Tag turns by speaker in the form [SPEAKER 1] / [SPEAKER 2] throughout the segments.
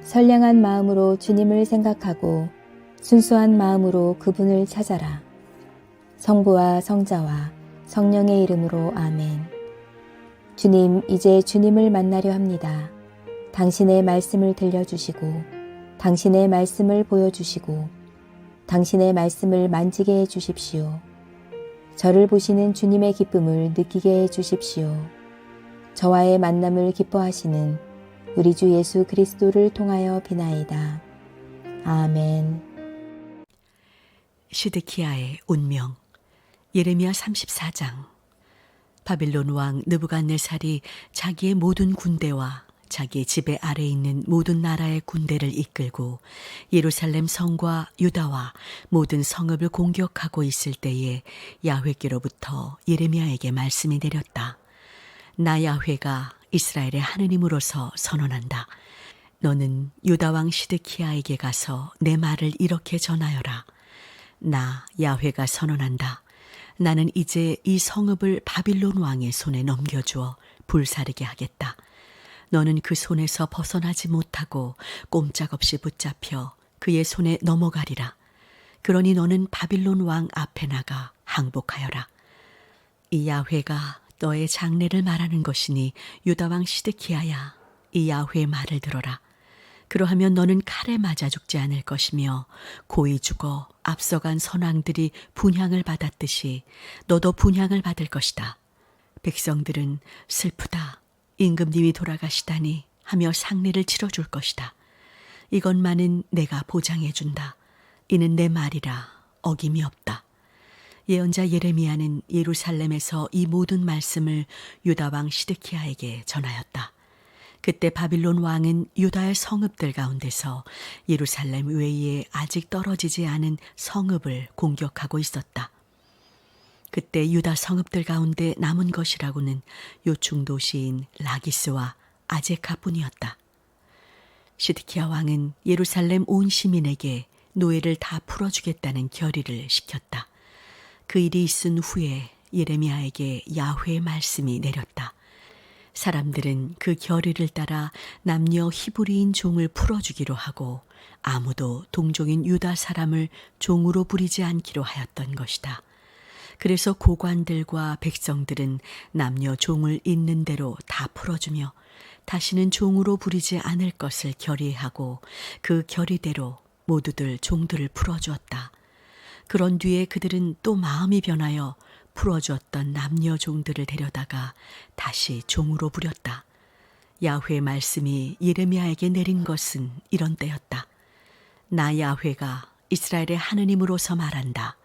[SPEAKER 1] 선량한 마음으로 주님을 생각하고 순수한 마음으로 그분을 찾아라. 성부와 성자와 성령의 이름으로 아멘. 주님, 이제 주님을 만나려 합니다. 당신의 말씀을 들려주시고 당신의 말씀을 보여주시고 당신의 말씀을 만지게 해주십시오. 저를 보시는 주님의 기쁨을 느끼게 해주십시오. 저와의 만남을 기뻐하시는 우리 주 예수 그리스도를 통하여 비나이다. 아멘.
[SPEAKER 2] 시드키야의 운명. 예레미야 34장. 바빌론 왕 느부갓네살이 자기의 모든 군대와 자기의 지배 아래에 있는 모든 나라의 군대를 이끌고 예루살렘 성과 유다와 모든 성읍을 공격하고 있을 때에 야훼께로부터 예레미야에게 말씀이 내렸다. 나 야훼가 이스라엘의 하느님으로서 선언한다. 너는 유다 왕 시드키야에게 가서 내 말을 이렇게 전하여라. 나 야훼가 선언한다. 나는 이제 이 성읍을 바빌론 왕의 손에 넘겨주어 불사르게 하겠다. 너는 그 손에서 벗어나지 못하고 꼼짝없이 붙잡혀 그의 손에 넘어가리라. 그러니 너는 바빌론 왕 앞에 나가 항복하여라. 이 야훼가 너의 장래를 말하는 것이니 유다 왕 시드키야야, 이 야훼의 말을 들어라. 그러하면 너는 칼에 맞아 죽지 않을 것이며 고이 죽어 앞서간 선왕들이 분향을 받았듯이 너도 분향을 받을 것이다. 백성들은 슬프다, 임금님이 돌아가시다니 하며 상례를 치러줄 것이다. 이것만은 내가 보장해 준다. 이는 내 말이라 어김이 없다. 예언자 예레미야는 예루살렘에서 이 모든 말씀을 유다 왕 시드키야에게 전하였다. 그때 바빌론 왕은 유다의 성읍들 가운데서 예루살렘 외에 아직 떨어지지 않은 성읍을 공격하고 있었다. 그때 유다 성읍들 가운데 남은 것이라고는 요충 도시인 라기스와 아제카뿐이었다. 시드키야 왕은 예루살렘 온 시민에게 노예를 다 풀어주겠다는 결의를 시켰다. 그 일이 있은 후에 예레미야에게 야훼의 말씀이 내렸다. 사람들은 그 결의를 따라 남녀 히브리인 종을 풀어주기로 하고 아무도 동족인 유다 사람을 종으로 부리지 않기로 하였던 것이다. 그래서 고관들과 백성들은 남녀 종을 있는 대로 다 풀어주며 다시는 종으로 부리지 않을 것을 결의하고 그 결의대로 모두들 종들을 풀어주었다. 그런 뒤에 그들은 또 마음이 변하여 풀어주었던 남녀 종들을 데려다가 다시 종으로 부렸다. 야훼의 말씀이 예레미야에게 내린 것은 이런 때였다. 나 야훼가 이스라엘의 하느님으로서 말한다.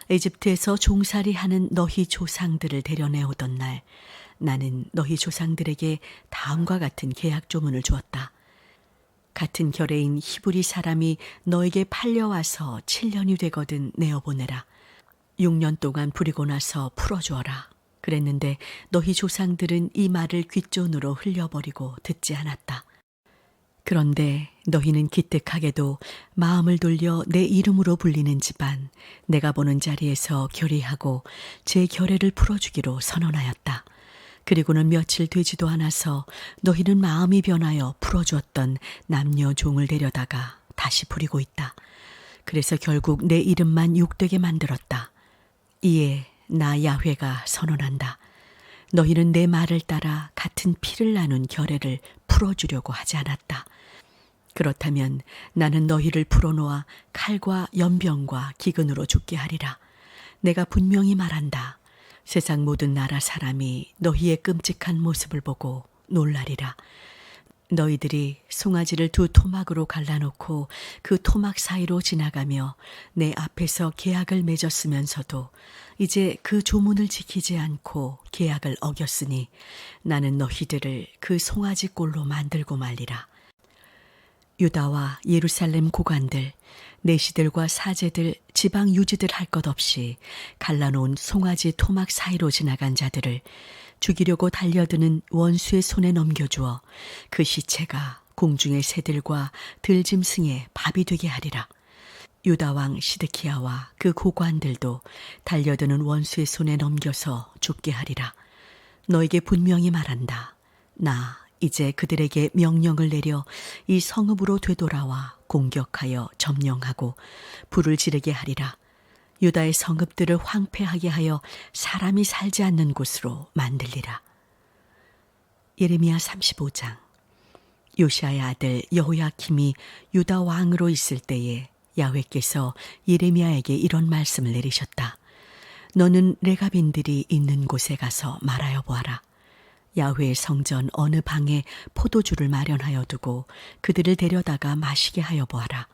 [SPEAKER 2] 에집트에서 종살이하는 너희 조상들을 데려내오던 날 나는 너희 조상들에게 다음과 같은 계약 조문을 주었다. 같은 결의인 히브리 사람이 너에게 팔려와서 7년이 되거든 내어보내라. 6년 동안 부리고 나서 풀어주어라. 그랬는데 너희 조상들은 이 말을 귓존으로 흘려버리고 듣지 않았다. 그런데 너희는 기특하게도 마음을 돌려 내 이름으로 불리는 집안, 내가 보는 자리에서 결의하고 제 결례를 풀어주기로 선언하였다. 그리고는 며칠 되지도 않아서 너희는 마음이 변하여 풀어주었던 남녀 종을 데려다가 다시 부리고 있다. 그래서 결국 내 이름만 욕되게 만들었다. 이에 나 야훼가 선언한다. 너희는 내 말을 따라 같은 피를 나눈 결례를 풀어주려고 하지 않았다. 그렇다면 나는 너희를 풀어놓아 칼과 연병과 기근으로 죽게 하리라. 내가 분명히 말한다. 세상 모든 나라 사람이 너희의 끔찍한 모습을 보고 놀라리라. 너희들이 송아지를 두 토막으로 갈라놓고 그 토막 사이로 지나가며 내 앞에서 계약을 맺었으면서도 이제 그 조문을 지키지 않고 계약을 어겼으니 나는 너희들을 그 송아지 꼴로 만들고 말리라. 유다와 예루살렘 고관들, 내시들과 사제들, 지방 유지들 할 것 없이 갈라놓은 송아지 토막 사이로 지나간 자들을 죽이려고 달려드는 원수의 손에 넘겨주어 그 시체가 공중의 새들과 들짐승의 밥이 되게 하리라. 유다 왕 시드키야와 그 고관들도 달려드는 원수의 손에 넘겨서 죽게 하리라. 너에게 분명히 말한다. 나 이제 그들에게 명령을 내려 이 성읍으로 되돌아와 공격하여 점령하고 불을 지르게 하리라. 유다의 성읍들을 황폐하게 하여 사람이 살지 않는 곳으로 만들리라. 예레미야 35장. 요시아의 아들 여호야킴이 유다 왕으로 있을 때에 야훼께서 예레미야에게 이런 말씀을 내리셨다. 너는 레갑인들이 있는 곳에 가서 말하여 보아라. 야훼의 성전 어느 방에 포도주를 마련하여 두고 그들을 데려다가 마시게 하여 보아라.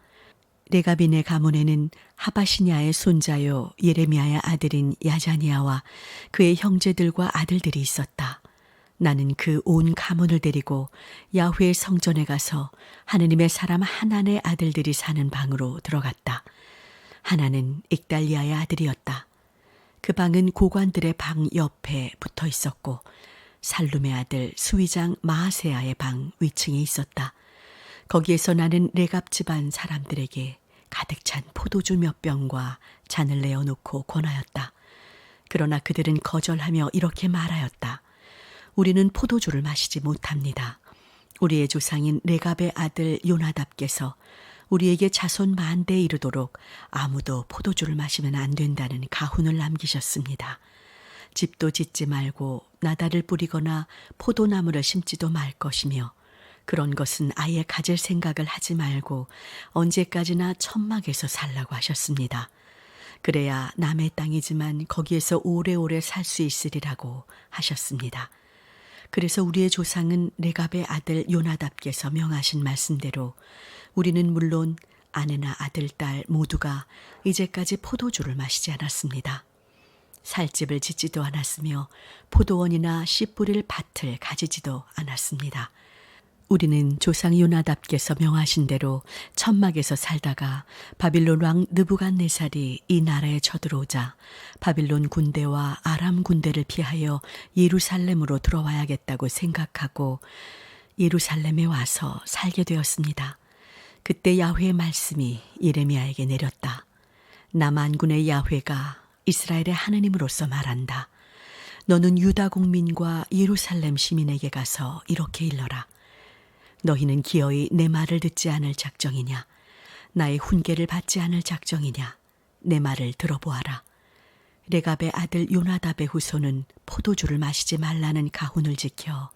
[SPEAKER 2] 레갑인의 가문에는 하바시냐의 손자요 예레미야의 아들인 야자니야와 그의 형제들과 아들들이 있었다. 나는 그 온 가문을 데리고 야훼의 성전에 가서 하느님의 사람 하난의 아들들이 사는 방으로 들어갔다. 하난은 익달리아의 아들이었다. 그 방은 고관들의 방 옆에 붙어 있었고 살룸의 아들 수위장 마아세야의 방 위층에 있었다. 거기에서 나는 레갑 집안 사람들에게 가득 찬 포도주 몇 병과 잔을 내어놓고 권하였다. 그러나 그들은 거절하며 이렇게 말하였다. 우리는 포도주를 마시지 못합니다. 우리의 조상인 레갑의 아들 요나답께서 우리에게 자손 만대에 이르도록 아무도 포도주를 마시면 안 된다는 가훈을 남기셨습니다. 집도 짓지 말고 나달을 뿌리거나 포도나무를 심지도 말 것이며 그런 것은 아예 가질 생각을 하지 말고 언제까지나 천막에서 살라고 하셨습니다. 그래야 남의 땅이지만 거기에서 오래오래 살 수 있으리라고 하셨습니다. 그래서 우리의 조상은 레갑의 아들 요나답께서 명하신 말씀대로 우리는 물론 아내나 아들, 딸 모두가 이제까지 포도주를 마시지 않았습니다. 살집을 짓지도 않았으며 포도원이나 씨 뿌릴 밭을 가지지도 않았습니다. 우리는 조상 요나답께서 명하신 대로 천막에서 살다가 바빌론 왕 느부갓네살이 이 나라에 쳐들어오자 바빌론 군대와 아람 군대를 피하여 예루살렘으로 들어와야겠다고 생각하고 예루살렘에 와서 살게 되었습니다. 그때 야훼의 말씀이 예레미야에게 내렸다. 나 만군의 야훼가 이스라엘의 하느님으로서 말한다. 너는 유다 국민과 예루살렘 시민에게 가서 이렇게 일러라. 너희는 기어이 내 말을 듣지 않을 작정이냐? 나의 훈계를 받지 않을 작정이냐? 내 말을 들어보아라. 레갑의 아들 요나답의 후손은 포도주를 마시지 말라는 가훈을 지켜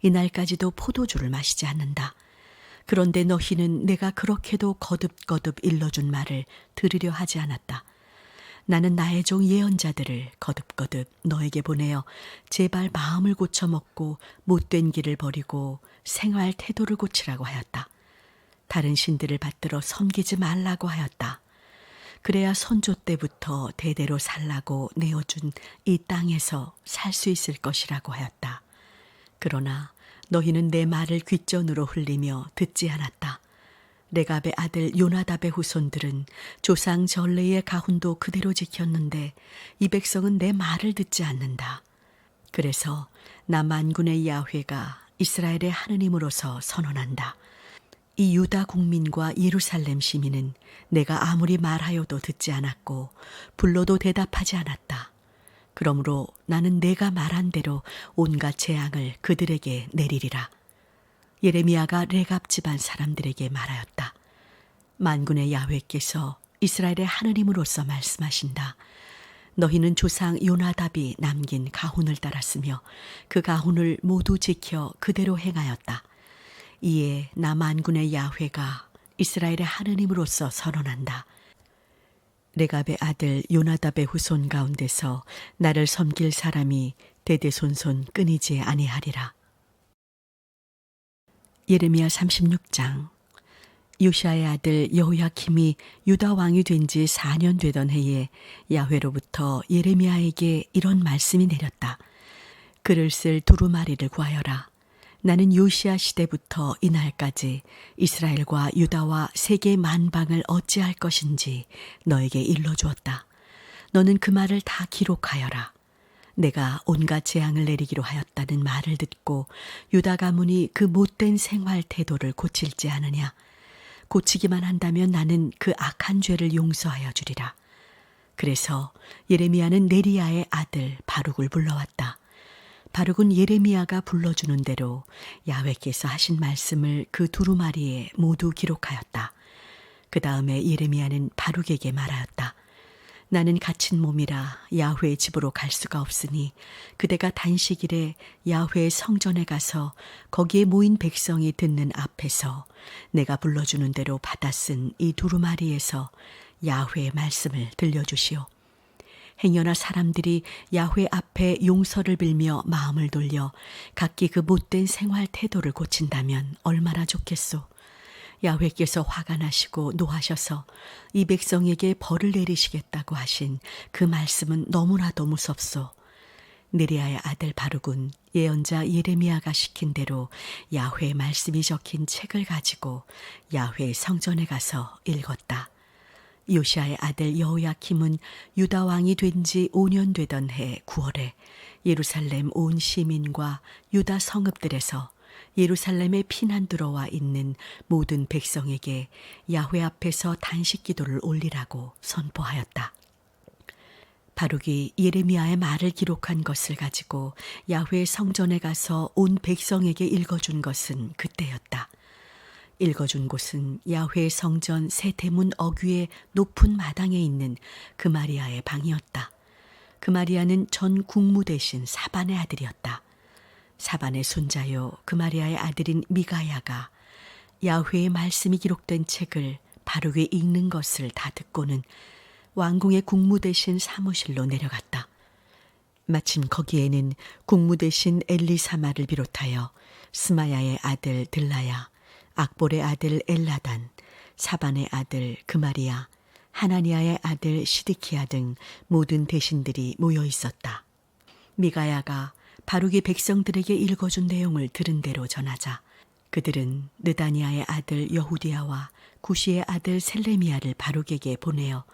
[SPEAKER 2] 이날까지도 포도주를 마시지 않는다. 그런데 너희는 내가 그렇게도 거듭거듭 일러준 말을 들으려 하지 않았다. 나는 나의 종 예언자들을 거듭거듭 너에게 보내어 제발 마음을 고쳐먹고 못된 길을 버리고 생활 태도를 고치라고 하였다. 다른 신들을 받들어 섬기지 말라고 하였다. 그래야 선조 때부터 대대로 살라고 내어준 이 땅에서 살 수 있을 것이라고 하였다. 그러나 너희는 내 말을 귓전으로 흘리며 듣지 않았다. 레갑의 아들 요나답의 후손들은 조상 전례의 가훈도 그대로 지켰는데 이 백성은 내 말을 듣지 않는다. 그래서 나 만군의 야훼가 이스라엘의 하느님으로서 선언한다. 이 유다 국민과 예루살렘 시민은 내가 아무리 말하여도 듣지 않았고 불러도 대답하지 않았다. 그러므로 나는 내가 말한 대로 온갖 재앙을 그들에게 내리리라. 예레미야가 레갑 집안 사람들에게 말하였다. 만군의 야훼께서 이스라엘의 하느님으로서 말씀하신다. 너희는 조상 요나답이 남긴 가훈을 따랐으며 그 가훈을 모두 지켜 그대로 행하였다. 이에 나 만군의 야훼가 이스라엘의 하느님으로서 선언한다. 레갑의 아들 요나답의 후손 가운데서 나를 섬길 사람이 대대손손 끊이지 아니하리라. 예레미야 36장. 요시아의 아들 여호야킴이 유다 왕이 된 지 4년 되던 해에 야훼로부터 예레미야에게 이런 말씀이 내렸다. 글을 쓸 두루마리를 구하여라. 나는 요시아 시대부터 이날까지 이스라엘과 유다와 세계 만방을 어찌할 것인지 너에게 일러주었다. 너는 그 말을 다 기록하여라. 내가 온갖 재앙을 내리기로 하였다는 말을 듣고 유다 가문이 그 못된 생활 태도를 고칠지 않으냐. 고치기만 한다면 나는 그 악한 죄를 용서하여 주리라. 그래서 예레미야는 네리야의 아들 바룩을 불러왔다. 바룩은 예레미야가 불러주는 대로 야훼께서 하신 말씀을 그 두루마리에 모두 기록하였다. 그 다음에 예레미야는 바룩에게 말하였다. 나는 갇힌 몸이라 야훼의 집으로 갈 수가 없으니 그대가 단식일에 야훼의 성전에 가서 거기에 모인 백성이 듣는 앞에서 내가 불러주는 대로 받아 쓴 이 두루마리에서 야훼의 말씀을 들려주시오. 행여나 사람들이 야훼 앞에 용서를 빌며 마음을 돌려 각기 그 못된 생활 태도를 고친다면 얼마나 좋겠소. 야훼께서 화가 나시고 노하셔서 이 백성에게 벌을 내리시겠다고 하신 그 말씀은 너무나도 무섭소. 느리아의 아들 바룩은 예언자 예레미야가 시킨 대로 야훼의 말씀이 적힌 책을 가지고 야훼 성전에 가서 읽었다. 요시아의 아들 여호야킴은 유다 왕이 된 지 5년 되던 해 9월에 예루살렘 온 시민과 유다 성읍들에서 예루살렘에 피난 들어와 있는 모든 백성에게 야훼 앞에서 단식 기도를 올리라고 선포하였다. 바룩이 예레미야의 말을 기록한 것을 가지고 야훼 성전에 가서 온 백성에게 읽어준 것은 그때였다. 읽어준 곳은 야훼 성전 세 대문 어귀의 높은 마당에 있는 그마리아의 방이었다. 그마리아는 전 국무 대신 사반의 아들이었다. 사반의 손자요 그마리아의 아들인 미가야가 야훼의 말씀이 기록된 책을 바룩이 읽는 것을 다 듣고는 왕궁의 국무 대신 사무실로 내려갔다. 마침 거기에는 국무 대신 엘리사마를 비롯하여 스마야의 아들 들라야, 악볼의 아들 엘라단, 사반의 아들 그마리아, 하나니아의 아들 시드키야 등 모든 대신들이 모여 있었다. 미가야가 바룩이 백성들에게 읽어준 내용을 들은 대로 전하자 그들은 느다니아의 아들 여후디야와 구시의 아들 셀레미야를 바룩에게 보내어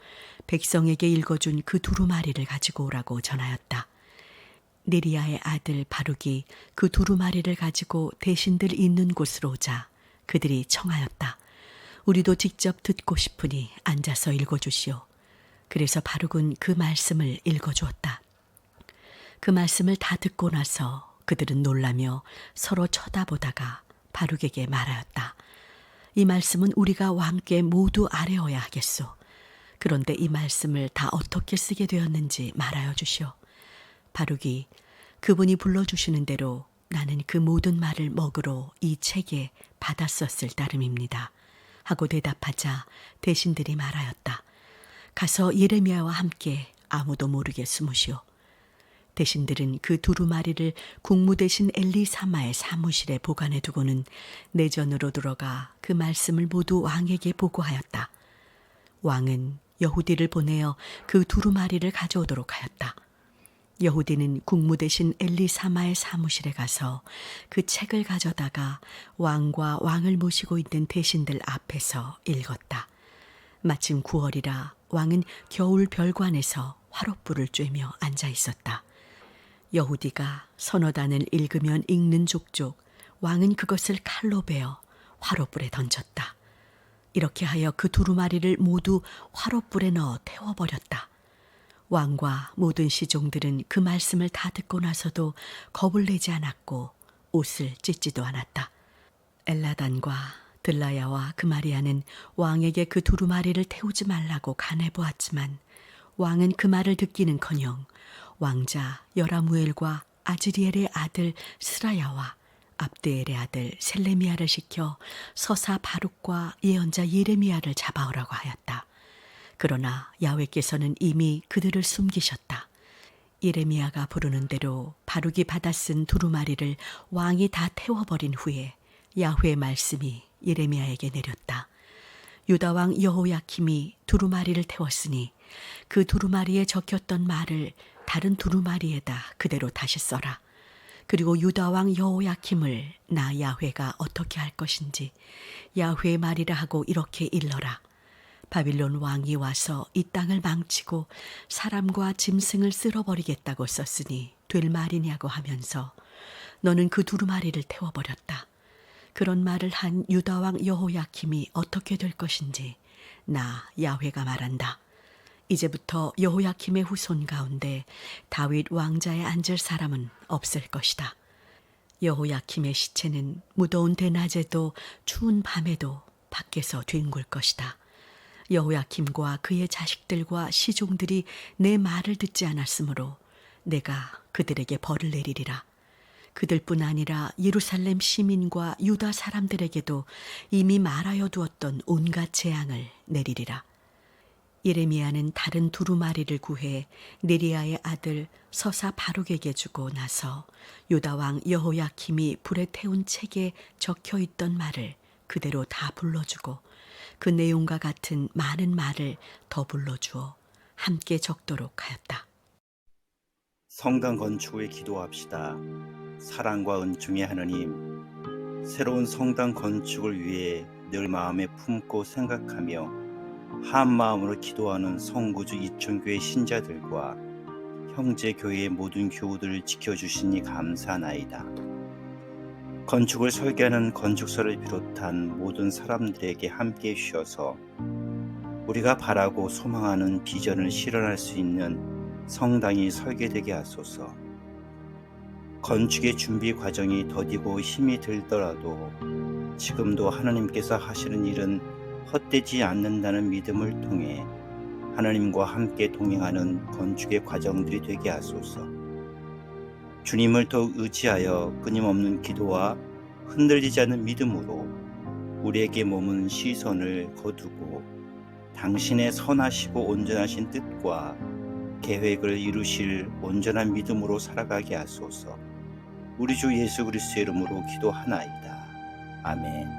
[SPEAKER 2] 백성에게 읽어준 그 두루마리를 가지고 오라고 전하였다. 네리야의 아들 바룩이 그 두루마리를 가지고 대신들 있는 곳으로 오자 그들이 청하였다. 우리도 직접 듣고 싶으니 앉아서 읽어주시오. 그래서 바룩은 그 말씀을 읽어주었다. 그 말씀을 다 듣고 나서 그들은 놀라며 서로 쳐다보다가 바룩에게 말하였다. 이 말씀은 우리가 왕께 모두 아뢰어야 하겠소. 그런데 이 말씀을 다 어떻게 쓰게 되었는지 말하여 주시오. 바룩이 그분이 불러주시는 대로 나는 그 모든 말을 먹으러 이 책에 받았었을 따름입니다. 하고 대답하자 대신들이 말하였다. 가서 예레미야와 함께 아무도 모르게 숨으시오. 대신들은 그 두루마리를 국무 대신 엘리사마의 사무실에 보관해 두고는 내전으로 들어가 그 말씀을 모두 왕에게 보고하였다. 왕은 여후디를 보내어 그 두루마리를 가져오도록 하였다. 여후디는 국무 대신 엘리사마의 사무실에 가서 그 책을 가져다가 왕과 왕을 모시고 있는 대신들 앞에서 읽었다. 마침 9월이라 왕은 겨울 별관에서 화롯불을 쬐며 앉아 있었다. 여후디가 선어단을 읽으면 읽는 족족 왕은 그것을 칼로 베어 화롯불에 던졌다. 이렇게 하여 그 두루마리를 모두 화롯불에 넣어 태워버렸다. 왕과 모든 시종들은 그 말씀을 다 듣고 나서도 겁을 내지 않았고 옷을 찢지도 않았다. 엘라단과 들라야와 그마리아는 왕에게 그 두루마리를 태우지 말라고 간해보았지만 왕은 그 말을 듣기는커녕 왕자 여라무엘과 아즈리엘의 아들 스라야와 압드엘의 아들 셀레미야를 시켜 서사 바룩과 예언자 예레미야를 잡아오라고 하였다. 그러나 야훼께서는 이미 그들을 숨기셨다. 예레미야가 부르는 대로 바룩이 받아 쓴 두루마리를 왕이 다 태워버린 후에 야훼의 말씀이 예레미야에게 내렸다. 유다 왕 여호야킴이 두루마리를 태웠으니 그 두루마리에 적혔던 말을 다른 두루마리에다 그대로 다시 써라. 그리고 유다 왕 여호야킴을 나 야훼가 어떻게 할 것인지 야훼의 말이라 하고 이렇게 일러라. 바빌론 왕이 와서 이 땅을 망치고 사람과 짐승을 쓸어버리겠다고 썼으니 될 말이냐고 하면서 너는 그 두루마리를 태워버렸다. 그런 말을 한 유다 왕 여호야킴이 어떻게 될 것인지 나 야훼가 말한다. 이제부터 여호야킴의 후손 가운데 다윗 왕자에 앉을 사람은 없을 것이다. 여호야킴의 시체는 무더운 대낮에도 추운 밤에도 밖에서 뒹굴 것이다. 여호야킴과 그의 자식들과 시종들이 내 말을 듣지 않았으므로 내가 그들에게 벌을 내리리라. 그들뿐 아니라 예루살렘 시민과 유다 사람들에게도 이미 말하여 두었던 온갖 재앙을 내리리라. 예레미야는 다른 두루마리를 구해 네리야의 아들 서사 바룩에게 주고 나서 유다 왕 여호야킴이 불에 태운 책에 적혀 있던 말을 그대로 다 불러주고 그 내용과 같은 많은 말을 더 불러주어 함께 적도록 하였다.
[SPEAKER 3] 성당 건축을 기도합시다. 사랑과 은총의 하느님, 새로운 성당 건축을 위해 늘 마음에 품고 생각하며 한 마음으로 기도하는 성구주 이천교회 신자들과 형제 교회의 모든 교우들을 지켜주시니 감사하나이다. 건축을 설계하는 건축사를 비롯한 모든 사람들에게 함께해 주셔서 우리가 바라고 소망하는 비전을 실현할 수 있는 성당이 설계되게 하소서. 건축의 준비 과정이 더디고 힘이 들더라도 지금도 하나님께서 하시는 일은 헛되지 않는다는 믿음을 통해 하나님과 함께 동행하는 건축의 과정들이 되게 하소서. 주님을 더욱 의지하여 끊임없는 기도와 흔들리지 않는 믿음으로 우리에게 머문 시선을 거두고 당신의 선하시고 온전하신 뜻과 계획을 이루실 온전한 믿음으로 살아가게 하소서. 우리 주 예수 그리스도의 이름으로 기도하나이다. 아멘.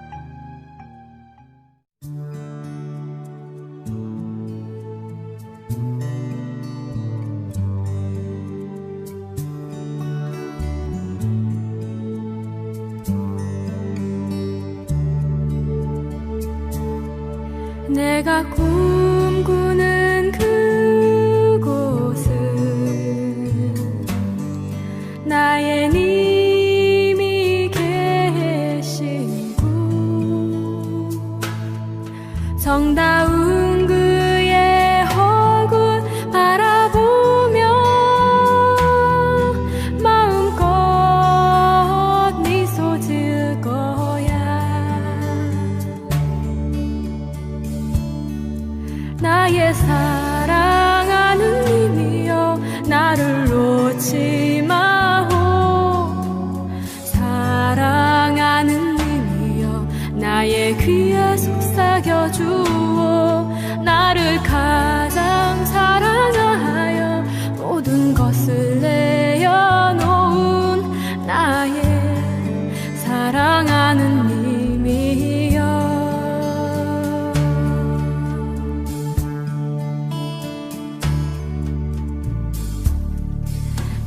[SPEAKER 4] 내가 꿈꾸는 그곳은 나의 님이 계신 곳, 정다운 그의 얼굴 바라보며 마음껏 미소 지을 거야. 나의 사랑하는 님이여, 나를 놓지 마오. 사랑하는 님이여, 나의 귀에 속삭여 주오. 나를 가장 사랑하여 모든 것을 내어놓은 나의 사랑하는 님이여.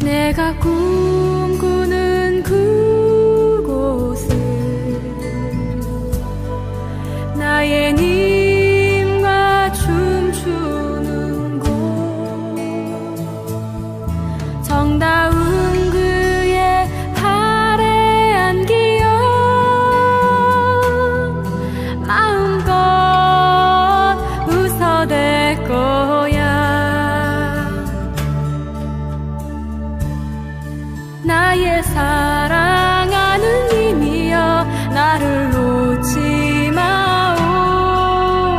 [SPEAKER 4] 내가 꿈꾸는 그곳은 나의 님과 춤추는 곳, 정다운 그의 팔에 안기어 마음껏 웃어댈 거야. 나의 사랑하는 님이여, 나를 놓지 마오.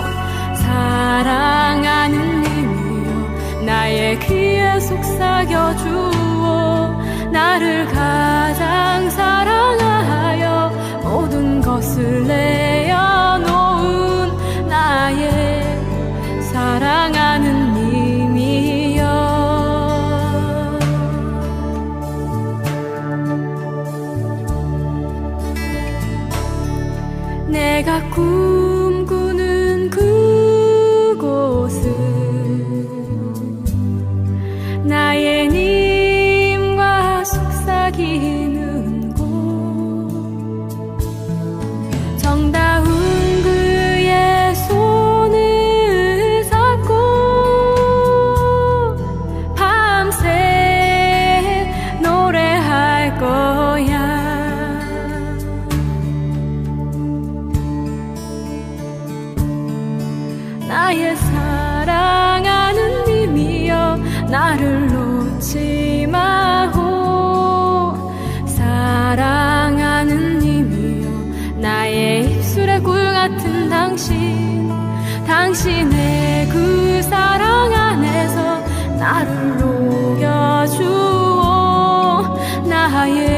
[SPEAKER 4] 사랑하는 님이여, 나의 귀에 속삭여 주오. 나를 가장 사랑하여 모든 것을 내어놓은 나의 사랑하는 님이여. 내가 꿈꾸는 그곳은 나의 님과 속삭이는 곳, 정다운 그의 손을 잡고 밤새 노래할 거야. 나를 놓지 마오. 사랑하는 님이여 나의 입술의 꿀 같은 당신의 그 사랑 안에서 나를 녹여주오. 나의